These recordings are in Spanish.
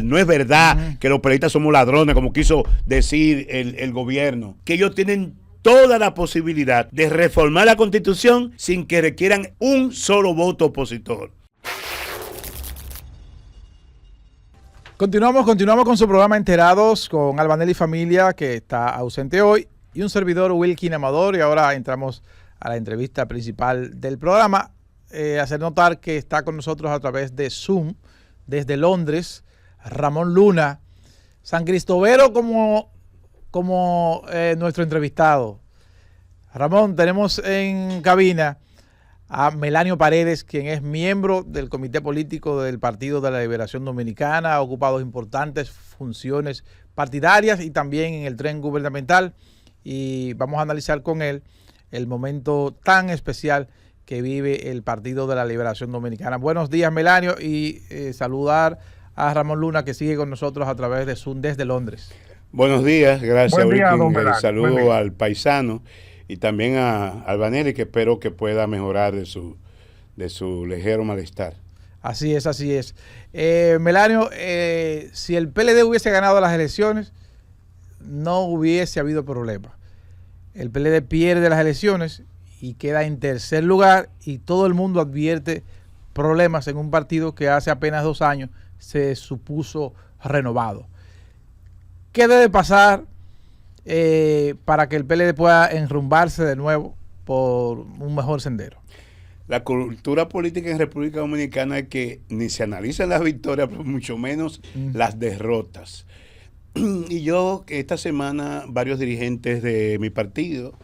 no es verdad que los PLDistas somos ladrones, como quiso decir el gobierno, que ellos tienen toda la posibilidad de reformar la Constitución sin que requieran un solo voto opositor. Continuamos con su programa Enterados con Albanelli Familia, que está ausente hoy, y un servidor, Wilkin Amador, y ahora entramos a la entrevista principal del programa. Hacer notar que está con nosotros a través de Zoom, desde Londres, Ramón Luna, San Cristobero como nuestro entrevistado. Ramón, tenemos en cabina a Melanio Paredes, quien es miembro del Comité Político del Partido de la Liberación Dominicana, ha ocupado importantes funciones partidarias y también en el tren gubernamental, y vamos a analizar con él el momento tan especial que vive el Partido de la Liberación Dominicana. Buenos días, Melanio, y saludar a Ramón Luna, que sigue con nosotros a través de Zoom desde Londres. Buenos días, gracias. Buen día, don Melanio. Saludo al paisano y también a Albanelli, que espero que pueda mejorar de su ligero malestar. Así es, así es. Melanio, si el PLD hubiese ganado las elecciones, no hubiese habido problema. El PLD pierde las elecciones y queda en tercer lugar, y todo el mundo advierte problemas en un partido que hace apenas 2 años se supuso renovado. ¿Qué debe pasar para que el PLD pueda enrumbarse de nuevo por un mejor sendero? La cultura política en República Dominicana es que ni se analizan las victorias, pero mucho menos las derrotas. Y yo, esta semana, varios dirigentes de mi partido,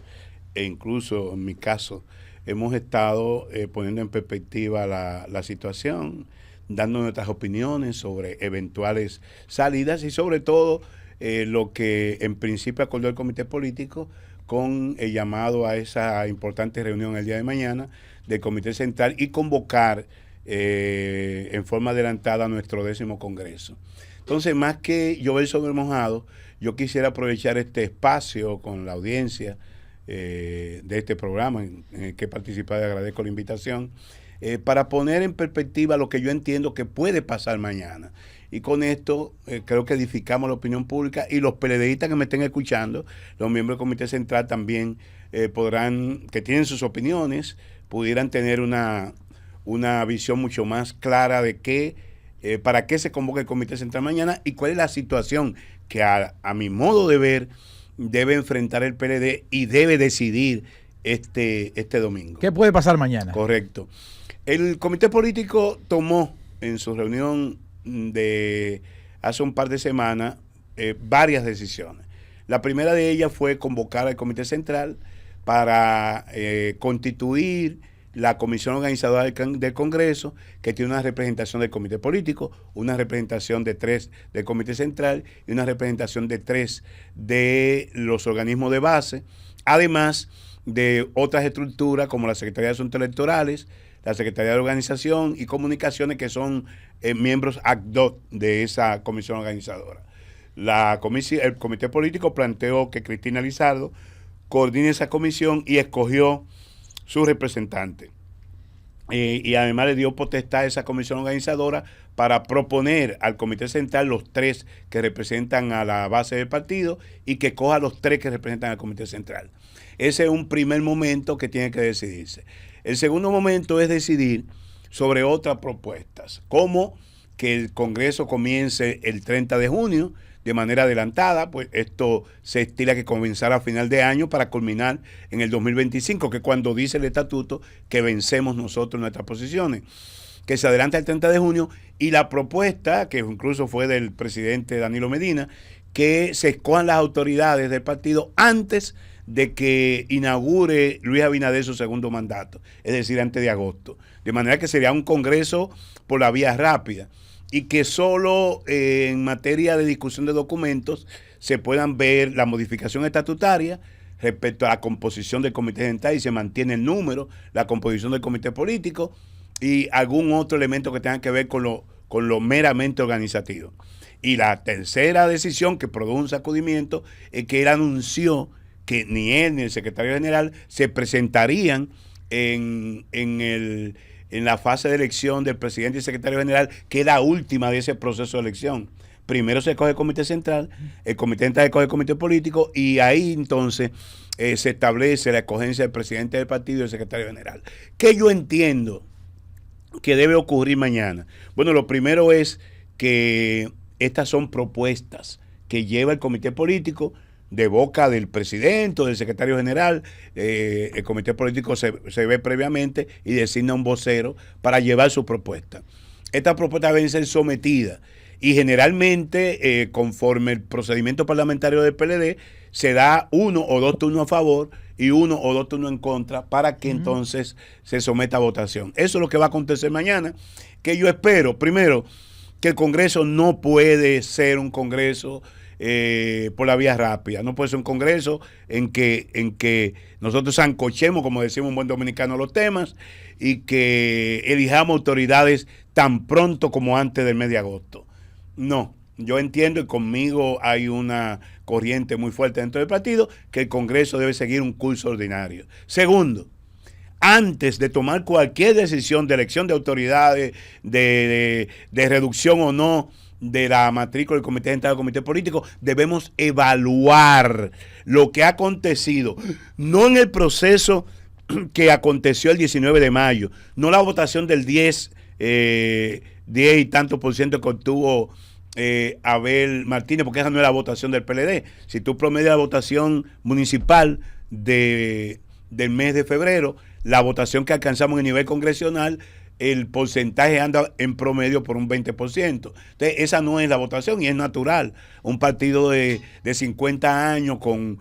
e incluso en mi caso, hemos estado poniendo en perspectiva la situación, dando nuestras opiniones sobre eventuales salidas y sobre todo lo que en principio acordó el Comité Político con el llamado a esa importante reunión el día de mañana del Comité Central y convocar en forma adelantada a nuestro 10º Congreso. Entonces, más que llover sobre mojado, yo quisiera aprovechar este espacio con la audiencia de este programa en el que he participado y agradezco la invitación, para poner en perspectiva lo que yo entiendo que puede pasar mañana. Y con esto creo que edificamos la opinión pública, y los PLDistas que me estén escuchando, los miembros del Comité Central también podrán, que tienen sus opiniones, pudieran tener una visión mucho más clara de para qué se convoca el Comité Central mañana y cuál es la situación que a mi modo de ver debe enfrentar el PLD y debe decidir este domingo. ¿Qué puede pasar mañana? Correcto. El Comité Político tomó en su reunión de hace un par de semanas varias decisiones. La primera de ellas fue convocar al Comité Central para constituir la comisión organizadora del Congreso, que tiene una representación del Comité Político, una representación de 3 del Comité Central y una representación de 3 de los organismos de base, además de otras estructuras como la Secretaría de Asuntos Electorales, la Secretaría de Organización y Comunicaciones, que son miembros ad hoc de esa comisión organizadora. El Comité Político planteó que Cristina Lizardo coordine esa comisión y escogió su representante. Y además le dio potestad a esa comisión organizadora para proponer al Comité Central los 3 que representan a la base del partido y que coja los 3 que representan al Comité Central. Ese es un primer momento que tiene que decidirse. El segundo momento es decidir sobre otras propuestas, como que el Congreso comience el 30 de junio de manera adelantada, pues esto se estila que comenzara a final de año para culminar en el 2025, que es cuando dice el estatuto que vencemos nosotros nuestras posiciones, que se adelanta el 30 de junio, y la propuesta, que incluso fue del presidente Danilo Medina, que se escojan las autoridades del partido antes de que inaugure Luis Abinader su segundo mandato, es decir, antes de agosto. De manera que sería un Congreso por la vía rápida y que solo en materia de discusión de documentos se puedan ver la modificación estatutaria respecto a la composición del Comité Central y se mantiene el número, la composición del Comité Político y algún otro elemento que tenga que ver con lo meramente organizativo. Y la tercera decisión que produjo un sacudimiento es que él anunció que ni él ni el secretario general se presentarían en la fase de elección del presidente y secretario general, que es la última de ese proceso de elección, primero se escoge el comité central, el comité central escoge el comité político y ahí entonces se establece la escogencia del presidente del partido y del secretario general. ¿Qué yo entiendo que debe ocurrir mañana? Bueno, lo primero es que estas son propuestas que lleva el comité político de boca del presidente o del secretario general. El comité político se ve previamente y designa un vocero para llevar su propuesta. Estas propuestas deben ser sometidas y generalmente, conforme el procedimiento parlamentario del PLD, se da 1 o 2 turnos a favor y 1 o 2 turnos en contra para que entonces se someta a votación. Eso es lo que va a acontecer mañana, que yo espero, primero, que el Congreso no puede ser un Congreso por la vía rápida. No puede ser un Congreso en que nosotros sancochemos, como decimos un buen dominicano, los temas y que elijamos autoridades tan pronto como antes del mes de agosto. No, yo entiendo y conmigo hay una corriente muy fuerte dentro del partido que el Congreso debe seguir un curso ordinario. Segundo, antes de tomar cualquier decisión de elección de autoridades, de reducción o no de la matrícula del comité central del comité político, debemos evaluar lo que ha acontecido, no en el proceso que aconteció el 19 de mayo, no la votación del 10 y tantos por ciento que obtuvo Abel Martínez, porque esa no es la votación del PLD. Si tú promedias la votación municipal del mes de febrero, la votación que alcanzamos en nivel congresional, el porcentaje anda en promedio por un 20%. Entonces, esa no es la votación y es natural. Un partido de 50 años con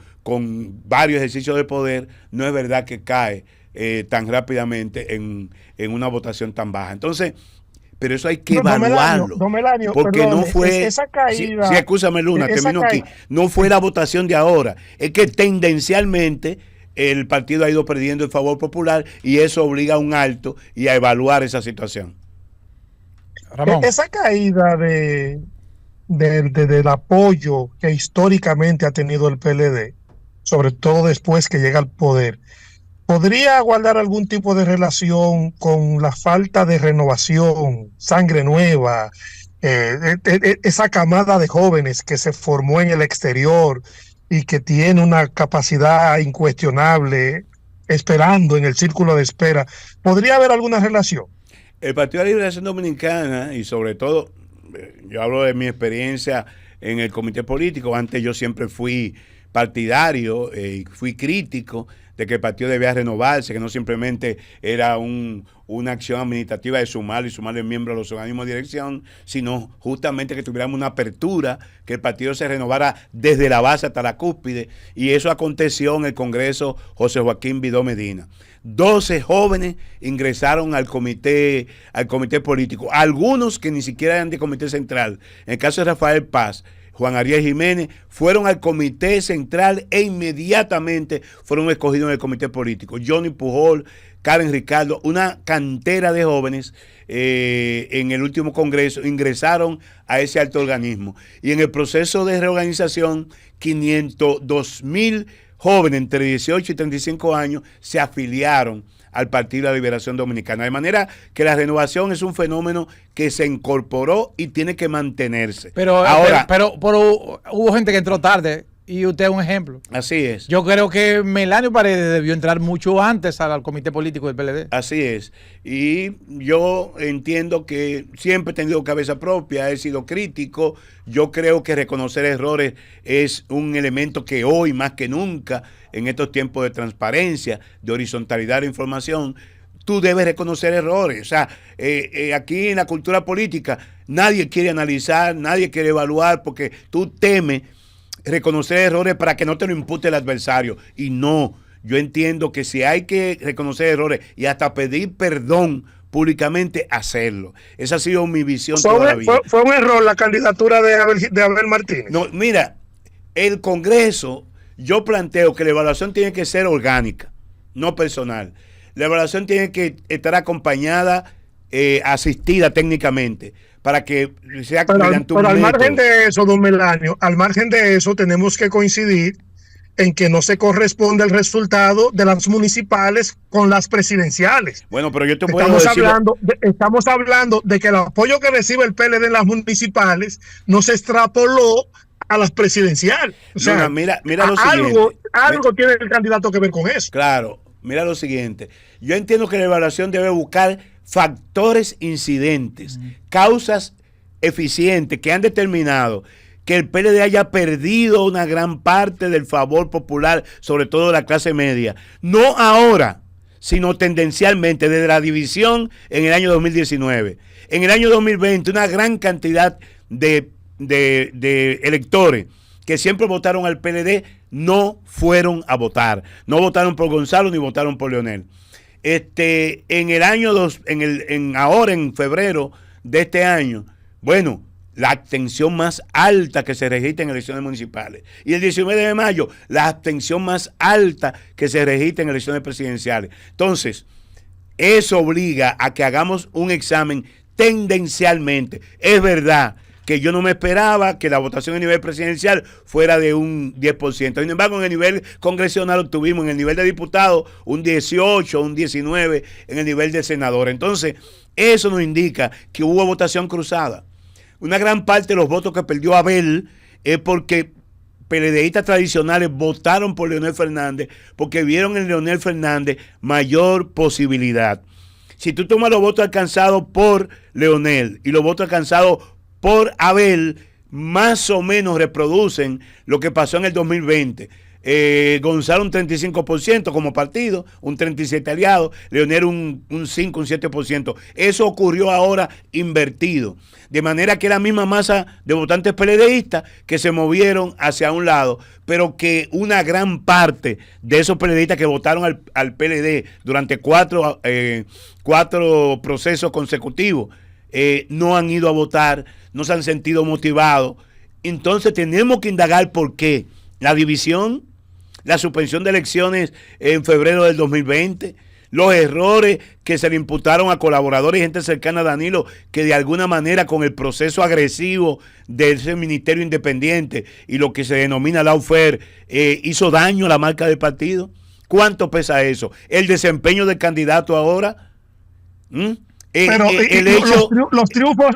varios ejercicios de poder, no es verdad que cae tan rápidamente en una votación tan baja. Entonces, pero eso hay que evaluarlo. Don Melanio, porque perdón, no fue. Esa caída. Sí, escúchame, Luna, termino aquí. No fue la votación de ahora. Es que tendencialmente el partido ha ido perdiendo el favor popular y eso obliga a un alto y a evaluar esa situación. Ramón. Esa caída del apoyo que históricamente ha tenido el PLD, sobre todo después que llega al poder, ¿podría guardar algún tipo de relación con la falta de renovación, sangre nueva, esa camada de jóvenes que se formó en el exterior y que tiene una capacidad incuestionable esperando en el círculo de espera? ¿Podría haber alguna relación? El Partido de la Liberación Dominicana, y sobre todo, yo hablo de mi experiencia en el comité político, antes yo siempre fui partidario y fui crítico de que el partido debía renovarse, que no simplemente era una acción administrativa de sumarle miembros a los organismos de dirección, sino justamente que tuviéramos una apertura, que el partido se renovara desde la base hasta la cúspide, y eso aconteció en el Congreso José Joaquín Vidó Medina. 12 jóvenes ingresaron al comité político, algunos que ni siquiera eran de comité central. En el caso de Rafael Paz, Juan Ariel Jiménez, fueron al comité central e inmediatamente fueron escogidos en el comité político. Johnny Pujol, Karen Ricardo, una cantera de jóvenes en el último congreso ingresaron a ese alto organismo. Y en el proceso de reorganización, 502,000 jóvenes entre 18 y 35 años se afiliaron al Partido de la Liberación Dominicana. De manera que la renovación es un fenómeno que se incorporó y tiene que mantenerse. Pero hubo gente que entró tarde y usted es un ejemplo. Así es. Yo creo que Melanio Paredes debió entrar mucho antes al comité político del PLD. Así es. Y yo entiendo que siempre he tenido cabeza propia, he sido crítico. Yo creo que reconocer errores es un elemento que hoy más que nunca, en estos tiempos de transparencia, de horizontalidad de la información, tú debes reconocer errores. O sea, aquí en la cultura política nadie quiere analizar, nadie quiere evaluar porque tú temes reconocer errores para que no te lo impute el adversario. Y no, yo entiendo que si hay que reconocer errores y hasta pedir perdón públicamente, hacerlo. Esa ha sido mi visión toda la vida. ¿Fue un error la candidatura de Abel Martínez? No, mira, el Congreso, yo planteo que la evaluación tiene que ser orgánica, no personal. La evaluación tiene que estar acompañada, asistida técnicamente, para que sea mediante un pero al método. margen de eso, don Melanio, al margen de eso tenemos que coincidir en que no se corresponde el resultado de las municipales con las presidenciales. Bueno, pero yo te puedo decir... Estamos hablando de que el apoyo que recibe el PLD en las municipales no se extrapoló a las presidenciales. O sea, mira lo siguiente. Algo tiene el candidato que ver con eso. Claro, mira lo siguiente. Yo entiendo que la evaluación debe buscar factores incidentes, causas eficientes que han determinado que el PLD haya perdido una gran parte del favor popular, sobre todo de la clase media. No ahora, sino tendencialmente desde la división en el año 2019. En el año 2020, una gran cantidad de electores que siempre votaron al PLD no fueron a votar. No votaron por Gonzalo ni votaron por Leonel. En el año ahora en febrero de este año, bueno, la abstención más alta que se registra en elecciones municipales. Y el 19 de mayo, la abstención más alta que se registra en elecciones presidenciales. Entonces, eso obliga a que hagamos un examen tendencialmente. Es verdad que yo no me esperaba que la votación a nivel presidencial fuera de un 10%. Sin embargo, en el nivel congresional obtuvimos, en el nivel de diputados, un 18, un 19, en el nivel de senadores. Entonces, eso nos indica que hubo votación cruzada. Una gran parte de los votos que perdió Abel es porque PLDistas tradicionales votaron por Leonel Fernández porque vieron en Leonel Fernández mayor posibilidad. Si tú tomas los votos alcanzados por Leonel y los votos alcanzados por Abel, más o menos reproducen lo que pasó en el 2020. Gonzalo un 35% como partido, un 37% aliado, Leonel un 5, un 7%. Eso ocurrió ahora invertido. De manera que la misma masa de votantes PLDistas que se movieron hacia un lado, pero que una gran parte de esos PLDistas que votaron al PLD durante cuatro procesos consecutivos no han ido a votar, no se han sentido motivados. Entonces tenemos que indagar por qué. La división, la suspensión de elecciones en febrero del 2020, los errores que se le imputaron a colaboradores y gente cercana a Danilo, que de alguna manera con el proceso agresivo de ese ministerio independiente y lo que se denomina lawfare hizo daño a la marca del partido. ¿Cuánto pesa eso? El desempeño del candidato ahora. Pero los triunfos,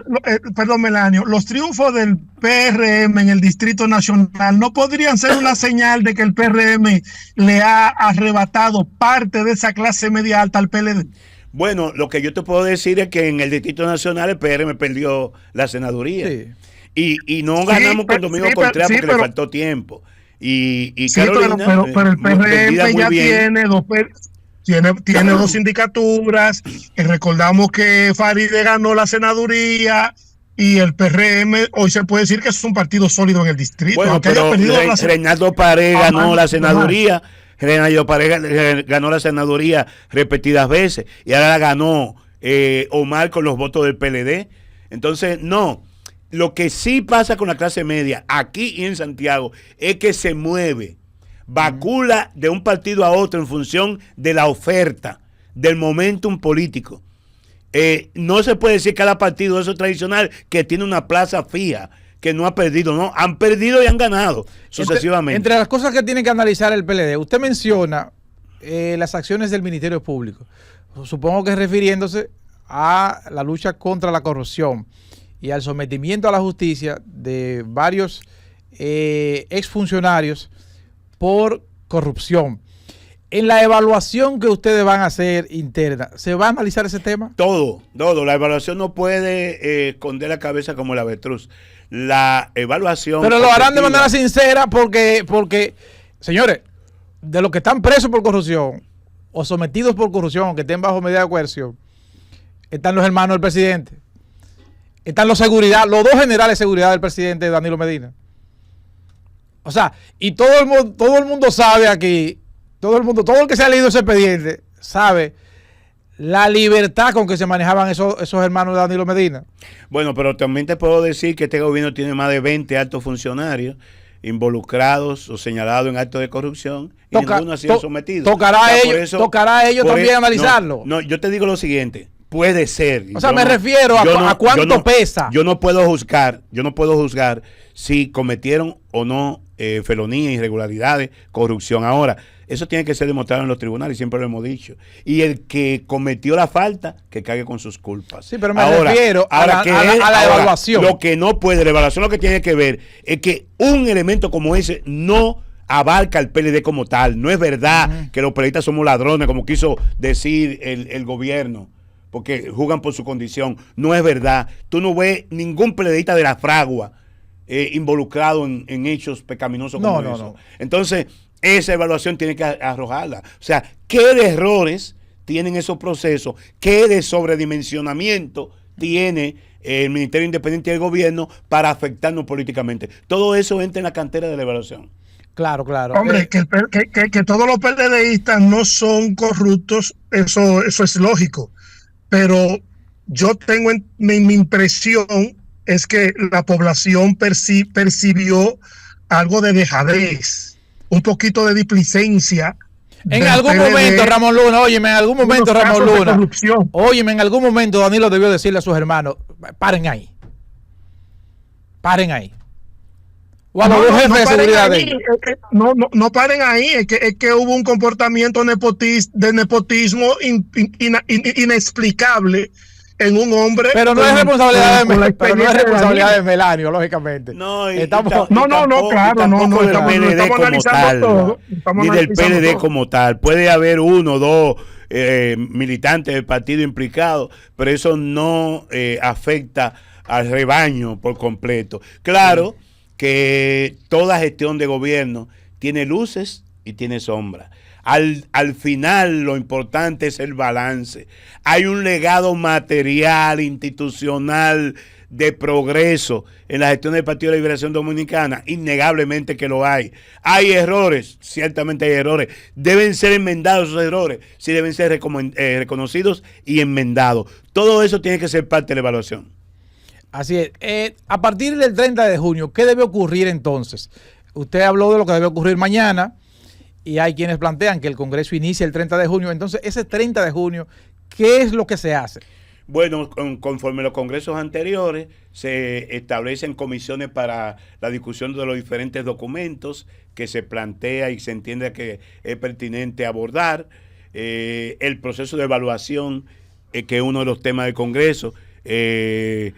perdón, Melanio, los triunfos del PRM en el Distrito Nacional no podrían ser una señal de que el PRM le ha arrebatado parte de esa clase media alta al PLD. Bueno, lo que yo te puedo decir es que en el Distrito Nacional el PRM perdió la senaduría. Sí. Y no ganamos con Domingo Contreras porque le faltó tiempo. Y Carolina, pero el PRM ya tiene dos sindicaturas. Recordamos que Faride ganó la senaduría y el PRM hoy se puede decir que es un partido sólido en el distrito. Bueno, pero Reinaldo Paredes ganó la senaduría. Reinaldo Paredes ganó la senaduría repetidas veces y ahora la ganó Omar con los votos del PLD. Entonces, no. Lo que sí pasa con la clase media aquí y en Santiago es que se mueve, vacula de un partido a otro en función de la oferta, del momentum político. No se puede decir cada partido de esos tradicional que tiene una plaza fija, que no ha perdido, no, han perdido y han ganado sucesivamente. Entre las cosas que tiene que analizar el PLD, usted menciona las acciones del Ministerio Público, supongo que refiriéndose a la lucha contra la corrupción y al sometimiento a la justicia de varios exfuncionarios por corrupción. En la evaluación que ustedes van a hacer interna, ¿se va a analizar ese tema? Todo. La evaluación no puede esconder la cabeza como el avestruz. La evaluación... Pero lo harán de manera sincera porque, señores, de los que están presos por corrupción o sometidos por corrupción, que estén bajo medida de coerción, están los hermanos del presidente. Están los dos generales de seguridad del presidente Danilo Medina. O sea, y todo el mundo sabe aquí, todo el que se ha leído ese expediente sabe la libertad con que se manejaban esos hermanos de Danilo Medina. Bueno, pero también te puedo decir que este gobierno tiene más de 20 altos funcionarios involucrados o señalados en actos de corrupción y ninguno ha sido sometido. Tocará a ellos también analizarlo. No, yo te digo lo siguiente. Puede ser. O sea, me refiero a cuánto pesa. Yo no puedo juzgar si cometieron o no felonías, irregularidades, corrupción. Ahora, eso tiene que ser demostrado en los tribunales, siempre lo hemos dicho. Y el que cometió la falta, que cargue con sus culpas. Sí, pero me refiero a la evaluación. Lo que no puede, la evaluación lo que tiene que ver es que un elemento como ese no abarca al PLD como tal. No es verdad que los PLDistas somos ladrones, como quiso decir el gobierno, porque juegan por su condición. No es verdad. Tú no ves ningún PLDista de la fragua involucrado en hechos pecaminosos como eso. No. Entonces, esa evaluación tiene que arrojarla. O sea, ¿qué de errores tienen esos procesos? ¿Qué de sobredimensionamiento tiene el Ministerio Independiente del Gobierno para afectarnos políticamente? Todo eso entra en la cantera de la evaluación. Claro. Hombre, que todos los PLDistas no son corruptos, eso es lógico. Pero yo tengo mi impresión es que la población percibió algo de dejadez, un poquito de displicencia. En algún momento, Ramón Luna, óyeme, en algún momento, Ramón Luna, óyeme, en algún momento Danilo debió decirle a sus hermanos, paren ahí. O a los dos jefes de seguridad de ellos. No paren ahí, es que hubo un comportamiento de nepotismo inexplicable en un hombre. Pero no es responsabilidad de Melanio, lógicamente. No, claro, no estamos analizando todo. Ni del PLD como tal. Puede haber uno o dos militantes del partido implicados, pero eso no afecta al rebaño por completo. Claro que toda gestión de gobierno tiene luces y tiene sombras. Al final lo importante es el balance. Hay un legado material, institucional, de progreso en la gestión del Partido de la Liberación Dominicana, innegablemente que lo hay. Hay errores, ciertamente hay errores. Deben ser enmendados esos errores, sí deben ser reconocidos y enmendados. Todo eso tiene que ser parte de la evaluación. Así es. A partir del 30 de junio, ¿qué debe ocurrir entonces? Usted habló de lo que debe ocurrir mañana y hay quienes plantean que el Congreso inicia el 30 de junio. Entonces, ese 30 de junio, ¿qué es lo que se hace? Bueno, conforme los congresos anteriores, se establecen comisiones para la discusión de los diferentes documentos que se plantea y se entiende que es pertinente abordar. El proceso de evaluación, que es uno de los temas del Congreso, se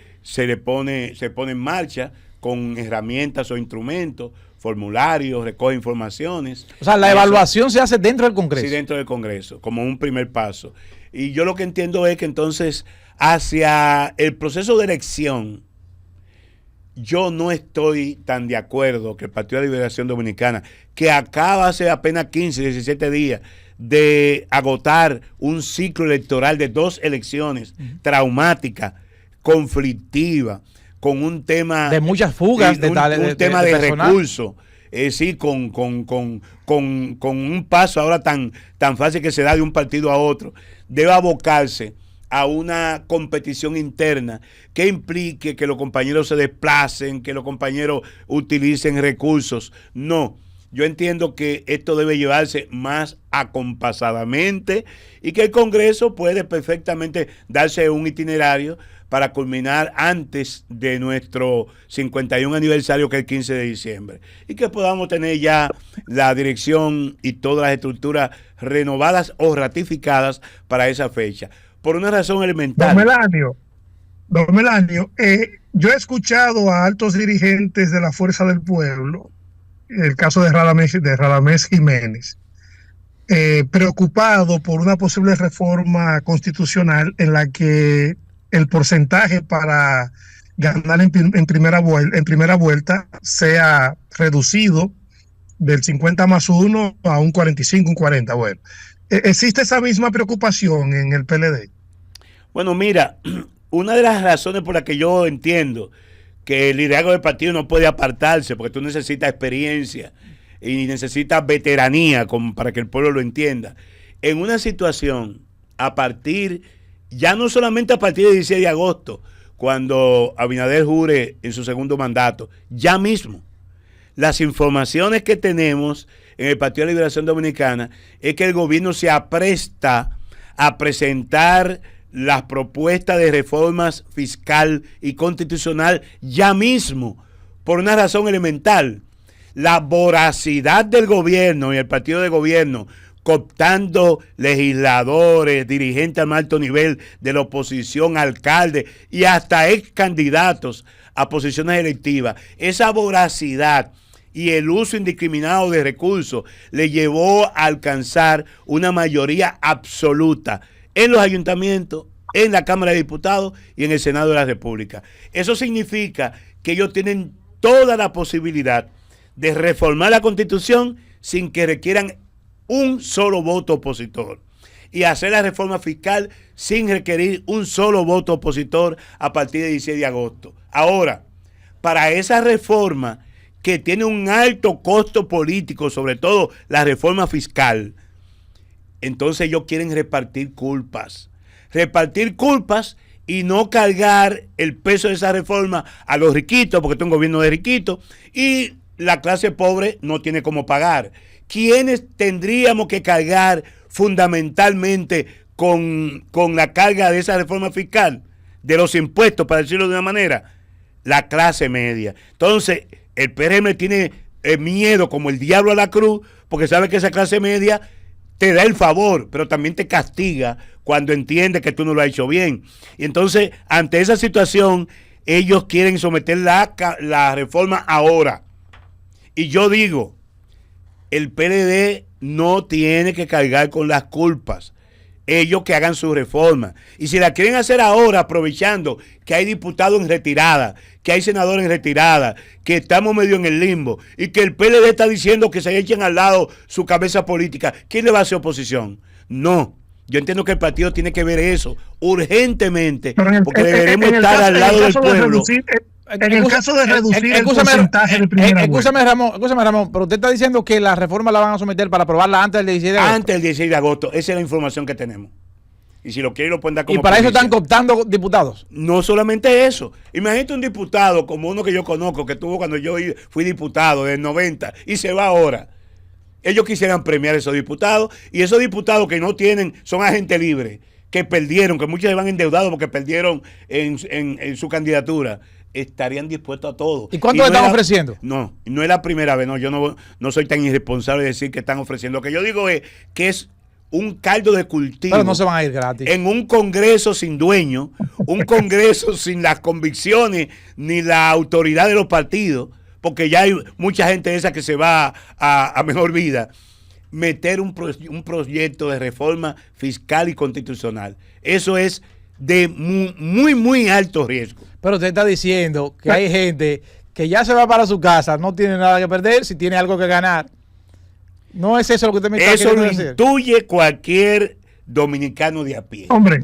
pone en marcha con herramientas o instrumentos, formularios, recoge informaciones. O sea, la evaluación se hace dentro del Congreso. Sí, dentro del Congreso, como un primer paso. Y yo lo que entiendo es que entonces, hacia el proceso de elección, yo no estoy tan de acuerdo que el Partido de la Liberación Dominicana, que acaba hace apenas 15, 17 días, de agotar un ciclo electoral de 2 elecciones traumáticas, conflictivas, con un tema de muchas fugas, un tema de recursos, sí, con un paso ahora tan fácil que se da de un partido a otro, debe abocarse a una competición interna que implique que los compañeros se desplacen, que los compañeros utilicen recursos. No, yo entiendo que esto debe llevarse más acompasadamente y que el Congreso puede perfectamente darse un itinerario para culminar antes de nuestro 51 aniversario, que es el 15 de diciembre. Y que podamos tener ya la dirección y todas las estructuras renovadas o ratificadas para esa fecha. Por una razón elemental. Don Melanio, yo he escuchado a altos dirigentes de la Fuerza del Pueblo, el caso de Radamés Jiménez, preocupado por una posible reforma constitucional en la que el porcentaje para ganar en primera vuelta sea reducido del 50+1 a un 45, un 40. Bueno, ¿existe esa misma preocupación en el PLD? Bueno, mira, una de las razones por las que yo entiendo que el liderazgo del partido no puede apartarse, porque tú necesitas experiencia y necesitas veteranía para que el pueblo lo entienda. En una situación, ya no solamente a partir del 16 de agosto, cuando Abinader jure en su segundo mandato, ya mismo, las informaciones que tenemos en el Partido de la Liberación Dominicana es que el gobierno se apresta a presentar las propuestas de reformas fiscal y constitucional ya mismo, por una razón elemental: la voracidad del gobierno y el partido de gobierno cooptando legisladores, dirigentes al más alto nivel de la oposición, alcaldes y hasta ex candidatos a posiciones electivas. Esa voracidad y el uso indiscriminado de recursos le llevó a alcanzar una mayoría absoluta en los ayuntamientos, en la Cámara de Diputados y en el Senado de la República. Eso significa que ellos tienen toda la posibilidad de reformar la Constitución sin que requieran un solo voto opositor, y hacer la reforma fiscal sin requerir un solo voto opositor a partir del 16 de agosto. Ahora, para esa reforma que tiene un alto costo político, sobre todo la reforma fiscal, entonces ellos quieren repartir culpas y no cargar el peso de esa reforma a los riquitos, porque es un gobierno de riquitos, y la clase pobre no tiene cómo pagar. ¿Quiénes tendríamos que cargar fundamentalmente con la carga de esa reforma fiscal? De los impuestos, para decirlo de una manera, la clase media. Entonces, el PRM tiene miedo como el diablo a la cruz, porque sabe que esa clase media te da el favor, pero también te castiga cuando entiende que tú no lo has hecho bien. Y entonces, ante esa situación, ellos quieren someter la reforma ahora. Y yo digo, el PLD no tiene que cargar con las culpas. Ellos que hagan su reforma. Y si la quieren hacer ahora, aprovechando que hay diputados en retirada, que hay senadores en retirada, que estamos medio en el limbo, y que el PLD está diciendo que se echen al lado su cabeza política, ¿quién le va a hacer oposición? No. Yo entiendo que el partido tiene que ver eso urgentemente, porque deberemos estar al lado del pueblo. En el caso de reducir el porcentaje de primera vuelta. Escúchame, Ramón, pero usted está diciendo que la reforma la van a someter para aprobarla antes del 16 de agosto. Antes del 16 de agosto, esa es la información que tenemos. Y si lo quieren, lo pueden dar como. Y para primicia. Eso están cooptando diputados. No solamente eso. Imagínate un diputado como uno que yo conozco, que tuvo cuando yo fui diputado del 90 y se va ahora. Ellos quisieran premiar a esos diputados, y esos diputados que no tienen, son agentes libres, que perdieron, que muchos se van endeudados porque perdieron en su candidatura, estarían dispuestos a todo. ¿Y cuánto le están ofreciendo? No es la primera vez, yo no soy tan irresponsable de decir que están ofreciendo. Lo que yo digo es que es un caldo de cultivo. Pero no se van a ir gratis. En un Congreso sin dueño, un Congreso sin las convicciones ni la autoridad de los partidos, porque ya hay mucha gente esa que se va a mejor vida. Meter un proyecto de reforma fiscal y constitucional, eso es de muy, muy alto riesgo. Pero usted está diciendo que hay gente que ya se va para su casa, no tiene nada que perder, si tiene algo que ganar. No es eso lo que usted me está queriendo decir. Eso lo intuye cualquier dominicano de a pie. Hombre,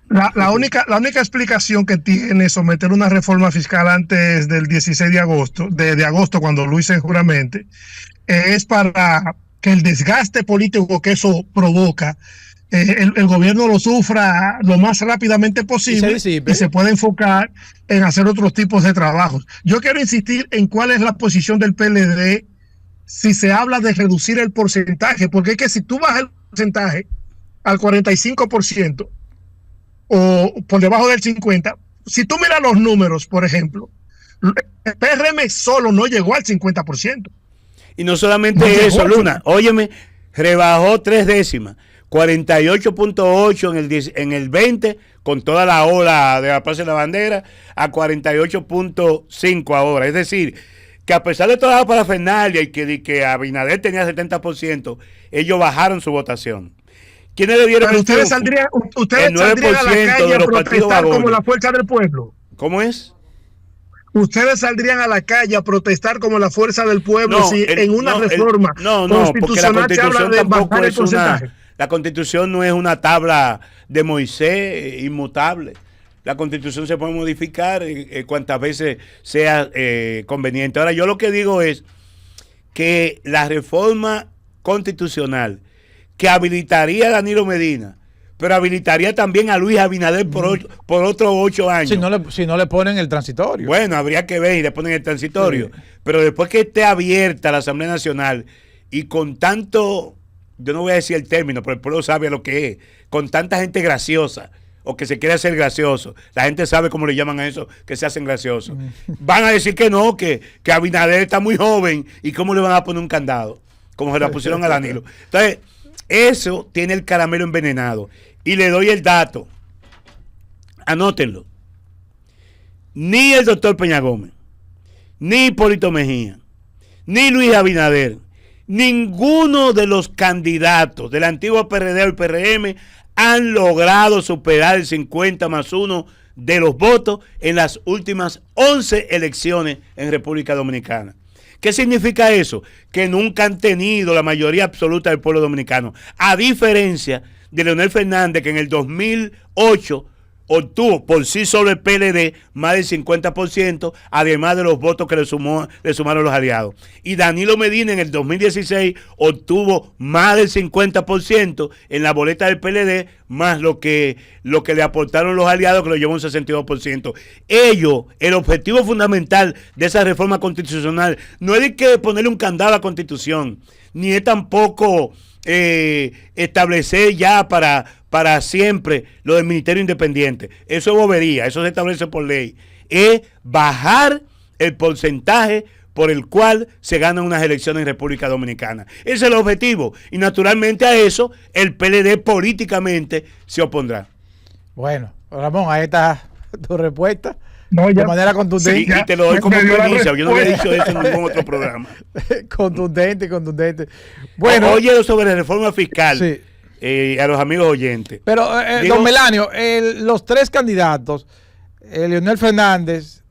la única explicación que tiene someter una reforma fiscal antes del 16 de agosto, de agosto cuando lo hice juramente, es para que el desgaste político que eso provoca, el gobierno lo sufra lo más rápidamente posible y se puede enfocar en hacer otros tipos de trabajos. Yo quiero insistir en cuál es la posición del PLD si se habla de reducir el porcentaje, porque es que si tú bajas el porcentaje al 45% o por debajo del 50%, si tú miras los números, por ejemplo, el PRM solo no llegó al 50%. Y no solamente eso, Luna, óyeme, rebajó 3 décimas. 48.8 en el 20, con toda la ola de la Plaza de la Bandera, a 48.5 ahora. Es decir, que a pesar de toda la parafernalia y que Abinader tenía 70%, ellos bajaron su votación. ¿Quiénes le dieron el ustedes saldrían a la calle a protestar como la fuerza del pueblo? ¿Cómo es? Ustedes saldrían a la calle a protestar como la fuerza del pueblo si en una reforma constitucional se habla de bajar el porcentaje. La Constitución no es una tabla de Moisés inmutable. La Constitución se puede modificar cuantas veces sea conveniente. Ahora, yo lo que digo es que la reforma constitucional que habilitaría a Danilo Medina, pero habilitaría también a Luis Abinader por otros 8 años. Si no le ponen el transitorio. Bueno, habría que ver y le ponen el transitorio. Sí. Pero después que esté abierta la Asamblea Nacional y con tanto, yo no voy a decir el término, pero el pueblo sabe lo que es, con tanta gente graciosa o que se quiere hacer gracioso. La gente sabe cómo le llaman a eso, que se hacen graciosos. Van a decir que no, que Abinader está muy joven y cómo le van a poner un candado, como se la pusieron a Danilo. Entonces, eso tiene el caramelo envenenado. Y le doy el dato. Anótenlo. Ni el doctor Peña Gómez, ni Hipólito Mejía, ni Luis Abinader, ninguno de los candidatos del antiguo PRD o el PRM han logrado superar el 50+1 de los votos en las últimas 11 elecciones en República Dominicana. ¿Qué significa eso? Que nunca han tenido la mayoría absoluta del pueblo dominicano, a diferencia de Leonel Fernández, que en el 2008 obtuvo por sí solo el PLD más del 50%, además de los votos que le sumaron los aliados. Y Danilo Medina en el 2016 obtuvo más del 50% en la boleta del PLD, más lo que le aportaron los aliados, que lo llevó un 62%. El objetivo fundamental de esa reforma constitucional no es de que ponerle un candado a la Constitución, ni es tampoco establecer ya para siempre lo del Ministerio Independiente. Eso es bobería, eso se establece por ley. Es bajar el porcentaje por el cual se ganan unas elecciones en República Dominicana. Ese es el objetivo. Y naturalmente a eso el PLD políticamente se opondrá. Bueno, Ramón, ahí está tu respuesta. No, ya, de manera contundente. Sí, y te lo doy como primicia. Yo no había dicho eso en ningún otro programa. Contundente. Bueno, oye, sobre la reforma fiscal, sí. A los amigos oyentes. Pero, don Melanio, los tres candidatos, Leonel Fernández,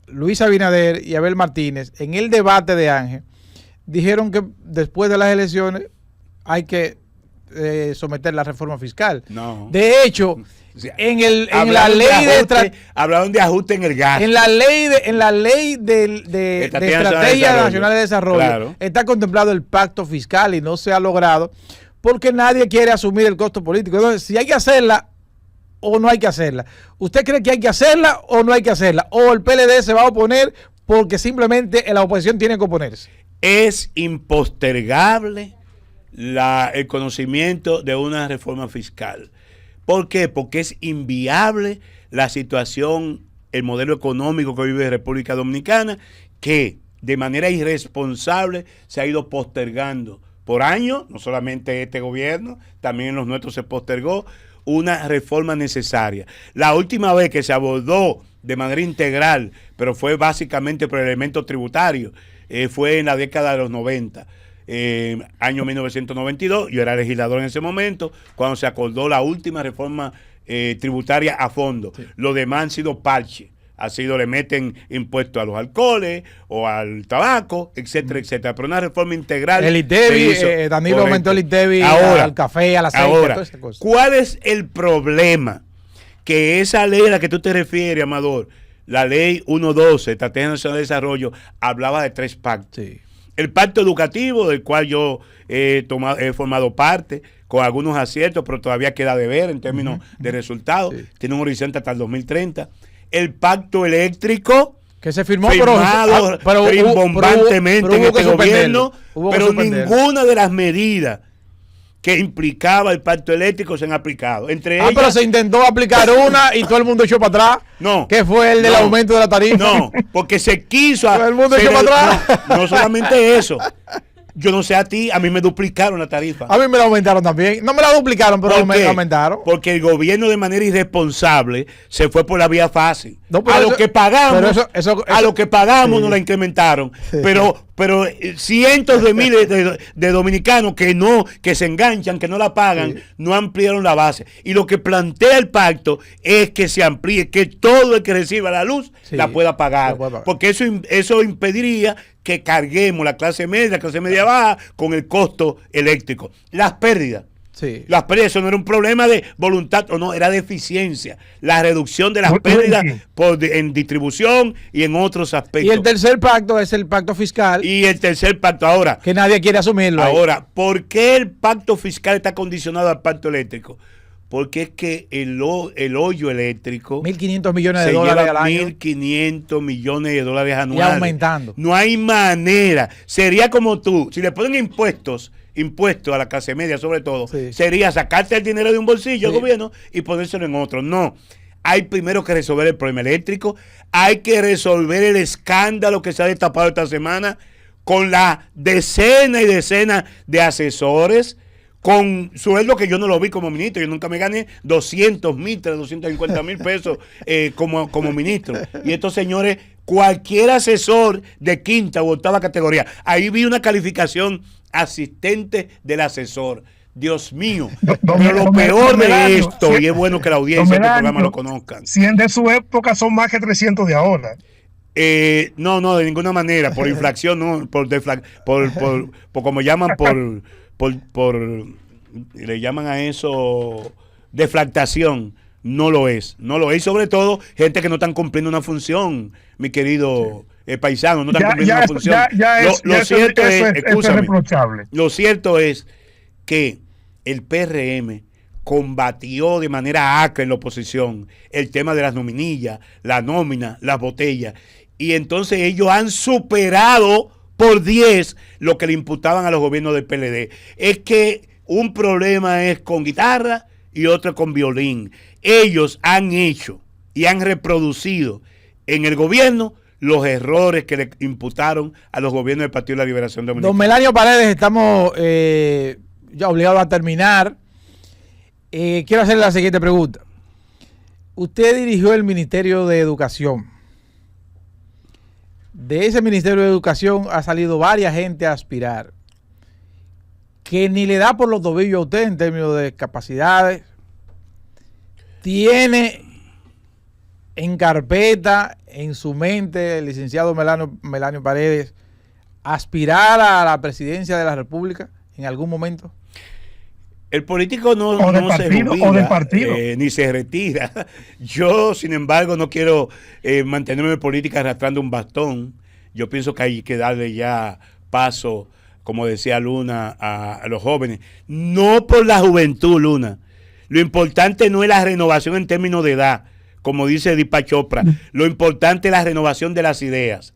Luis Abinader y Abel Martínez, en el debate de Ángel, dijeron que después de las elecciones hay que someter la reforma fiscal. No. De hecho, o sea, en la ley hablaron de ajuste en el gasto. En la ley de Estrategia Nacional de Desarrollo, claro, está contemplado el pacto fiscal y no se ha logrado porque nadie quiere asumir el costo político. Entonces, si hay que hacerla o no hay que hacerla. ¿Usted cree que hay que hacerla o no hay que hacerla? ¿O el PLD se va a oponer porque simplemente la oposición tiene que oponerse? Es impostergable el conocimiento de una reforma fiscal. ¿Por qué? Porque es inviable la situación, el modelo económico que vive República Dominicana, que de manera irresponsable se ha ido postergando por años, no solamente este gobierno, también en los nuestros se postergó una reforma necesaria. La última vez que se abordó de manera integral, pero fue básicamente por elementos tributarios, fue en la década de los 90. Año 1992, yo era legislador en ese momento, cuando se acordó la última reforma tributaria a fondo. Sí. Lo demás han sido parches. Ha sido, le meten impuestos a los alcoholes o al tabaco, etcétera, etcétera. Pero una reforma integral. El ITEVI, Danilo aumentó el ITEVI al café, al aceite, ahora, toda esa cosa. ¿Cuál es el problema? Que esa ley a la que tú te refieres, Amador, la ley 112, Estrategia Nacional de Desarrollo, hablaba de 3 pactos. Sí. El pacto educativo, del cual yo he formado parte, con algunos aciertos, pero todavía queda de ver en términos de resultados. Sí. Tiene un horizonte hasta el 2030. El pacto eléctrico, que se firmó pero rimbombantemente en este gobierno, pero ninguna de las medidas que implicaba el pacto eléctrico se han aplicado. Entre ellas, pero se intentó aplicar una y todo el mundo echó para atrás. No. Que fue el del aumento de la tarifa. No, porque se quiso. Todo el mundo echó para atrás. No solamente eso. Yo no sé a ti, a mí me duplicaron la tarifa. A mí me la aumentaron también. No me la duplicaron, pero me la aumentaron. Porque el gobierno de manera irresponsable se fue por la vía fácil. No, a lo que pagamos, a lo que pagamos nos la incrementaron. Sí. Pero cientos de miles de dominicanos que se enganchan, que no la pagan, sí, no ampliaron la base. Y lo que plantea el pacto es que se amplíe, que todo el que reciba la luz, sí, la pueda pagar. Porque eso impediría que carguemos la clase media baja con el costo eléctrico. Las pérdidas. Sí. Las pérdidas, eso no era un problema de voluntad o no, era de eficiencia. La reducción de las pérdidas en distribución y en otros aspectos. Y el tercer pacto es el pacto fiscal. Y el tercer pacto ahora. Que nadie quiere asumirlo. Ahora, ¿por qué el pacto fiscal está condicionado al pacto eléctrico? porque es que el hoyo eléctrico 1.500 millones de se dólares lleva al año. 1.500 millones de dólares Y anuales. aumentando. No hay manera. Sería como tú, si le ponen impuestos a la clase media sobre todo, Sí. sería sacarte el dinero de un bolsillo Sí. al gobierno y ponérselo en otro. No. Hay primero que resolver el problema eléctrico, hay que resolver el escándalo que se ha destapado esta semana con la decena y decena de asesores, con sueldo que yo no lo vi como ministro. Yo nunca me gané 200,000, 250,000 pesos como ministro. Y estos señores, cualquier asesor de quinta u octava categoría, ahí vi una calificación asistente del asesor. Dios mío. Pero lo peor de esto, y es bueno que la audiencia de este programa lo conozcan. 100 de su época son más que 300 de ahora. No, de ninguna manera, por inflación, no, por como llaman, le llaman a eso deflactación, no lo es, y sobre todo gente que no están cumpliendo una función, mi querido paisano, no están cumpliendo una función. Lo cierto es reprochable. Lo cierto es que el PRM combatió de manera acre en la oposición el tema de las nominillas, la nómina, las botellas, y entonces ellos han superado por 10 lo que le imputaban a los gobiernos del PLD. Es que un problema es con guitarra y otro con violín. Ellos han hecho y han reproducido en el gobierno los errores que le imputaron a los gobiernos del Partido de la Liberación Dominicana. Don Melanio Paredes, estamos ya obligados a terminar. Quiero hacerle la siguiente pregunta. Usted dirigió el Ministerio de Educación. De ese Ministerio de Educación ha salido varias gente a aspirar, que ni le da por los tobillos a usted en términos de capacidades. Tiene en carpeta, en su mente, el licenciado Melanio Paredes, aspirar a la presidencia de la República en algún momento. El político no se jubila, ni se retira. Yo, sin embargo, no quiero mantenerme en política arrastrando un bastón. Yo pienso que hay que darle ya paso, como decía Luna, a los jóvenes. No por la juventud, Luna. Lo importante no es la renovación en términos de edad, como dice Deepak Chopra. Lo importante es la renovación de las ideas.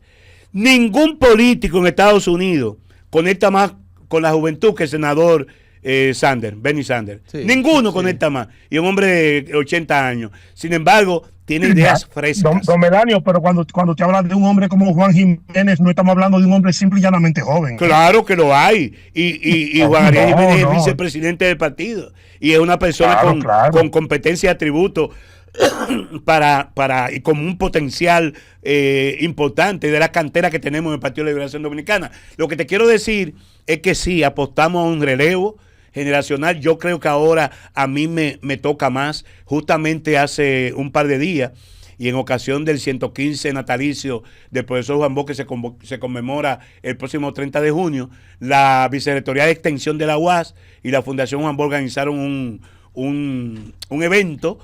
Ningún político en Estados Unidos conecta más con la juventud que el senador Bernie Sanders. Sí, ninguno conecta más. Y un hombre de 80 años. Sin embargo, tiene ideas frescas. Don Melanio, pero cuando te hablas de un hombre como Juan Jiménez, no estamos hablando de un hombre simple y llanamente joven. Claro que lo hay. Y Juan Ariel Jiménez es vicepresidente del partido. Y es una persona con competencia y atributos y con un potencial importante de la cantera que tenemos en el Partido de la Liberación Dominicana. Lo que te quiero decir es que sí, apostamos a un relevo generacional. Yo creo que ahora a mí me toca más. Justamente hace un par de días, y en ocasión del 115 natalicio del profesor Juan Bosch, que se conmemora el próximo 30 de junio, la Vicerrectoría de Extensión de la UAS y la Fundación Juan Bosch organizaron un evento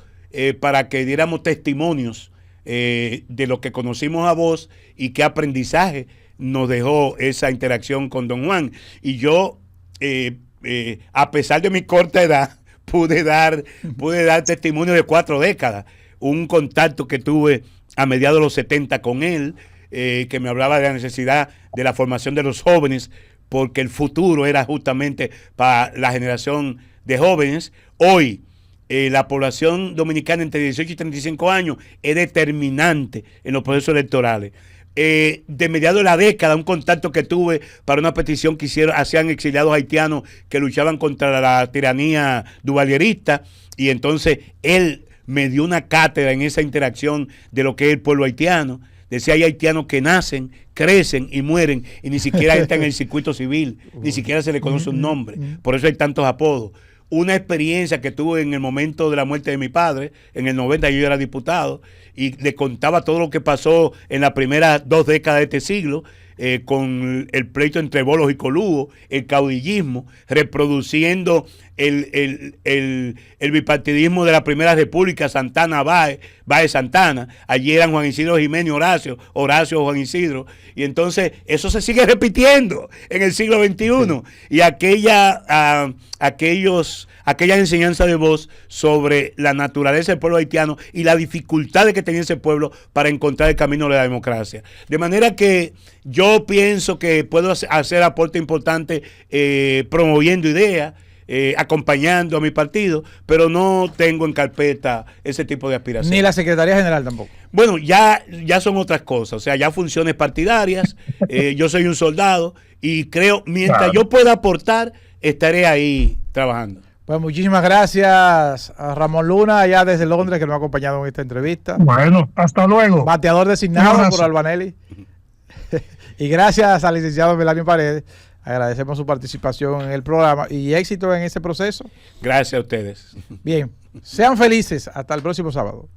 para que diéramos testimonios de lo que conocimos a vos y qué aprendizaje nos dejó esa interacción con don Juan. Y yo, a pesar de mi corta edad, pude dar testimonio de 4 décadas. Un contacto que tuve a mediados de los 70 con él, que me hablaba de la necesidad de la formación de los jóvenes, porque el futuro era justamente para la generación de jóvenes. Hoy, la población dominicana entre 18 y 35 años es determinante en los procesos electorales. De mediados de la década, un contacto que tuve para una petición que hacían exiliados haitianos que luchaban contra la tiranía duvalierista, y entonces él me dio una cátedra en esa interacción de lo que es el pueblo haitiano. Decía, hay haitianos que nacen, crecen y mueren y ni siquiera entran en el circuito civil, ni siquiera se le conoce un nombre, por eso hay tantos apodos. Una experiencia que tuve en el momento de la muerte de mi padre, en el 90 yo era diputado, y le contaba todo lo que pasó en las primeras 2 décadas de este siglo, con el pleito entre bolos y colugos, el caudillismo, reproduciendo el bipartidismo de la Primera República, Santana Báez Santana, allí eran Juan Isidro Jiménez, Horacio Juan Isidro, y entonces eso se sigue repitiendo en el siglo XXI, y aquella enseñanza de voz sobre la naturaleza del pueblo haitiano y la dificultad que tenía ese pueblo para encontrar el camino de la democracia. De manera que yo pienso que puedo hacer aporte importante promoviendo ideas, acompañando a mi partido, pero no tengo en carpeta ese tipo de aspiraciones. Ni la Secretaría General tampoco. Bueno, ya son otras cosas, o sea, ya funciones partidarias, yo soy un soldado y creo, mientras yo pueda aportar, estaré ahí trabajando. Pues muchísimas gracias a Ramón Luna, allá desde Londres, que nos ha acompañado en esta entrevista. Bueno, hasta luego. Bateador designado por Albanelli. Y gracias al licenciado Melanio Paredes. Agradecemos su participación en el programa y éxito en ese proceso. Gracias a ustedes. Bien, sean felices. Hasta el próximo sábado.